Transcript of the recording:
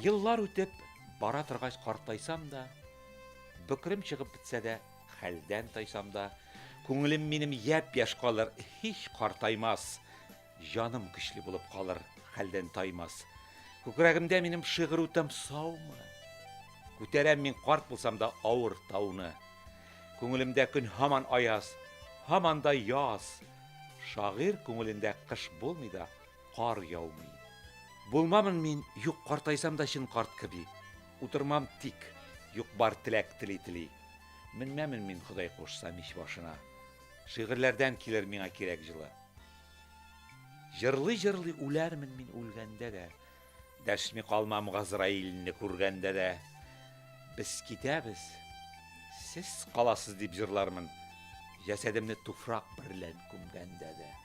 Йыллар үтеп, бара торгач картайсам да, бөкрем чыгып бетсә дә, хәлдән тайсам да, күңелем минем яп-яш калыр, һич картаймас. Җаным көчле булып калыр, хәлдән таймас. Күкрәгемдә минем шигырь утым саумы? Күтәрәм мин карт булсам да авыр тауны. Күңелемдә көн һаман аяз, һаман да яз. Шагыйрь күңелендә кыш булмый да, кар яумый. Булмамын мин юк картайсам да чын карт кеби. Утырмам тик, юк бар теләк тели. Менмәмен мин Ходай кушса мич башына. Шигырьләрдән килер миңа кирәк җылы. Җырлый-җырлый үләрмен мин үлгәндә дә. Дәшми калмам Газраилне күргәндә дә. Без китәбез, сез каласыз дип җырлармын. Җәсәдемне туфрак берлән күмгәндә дә.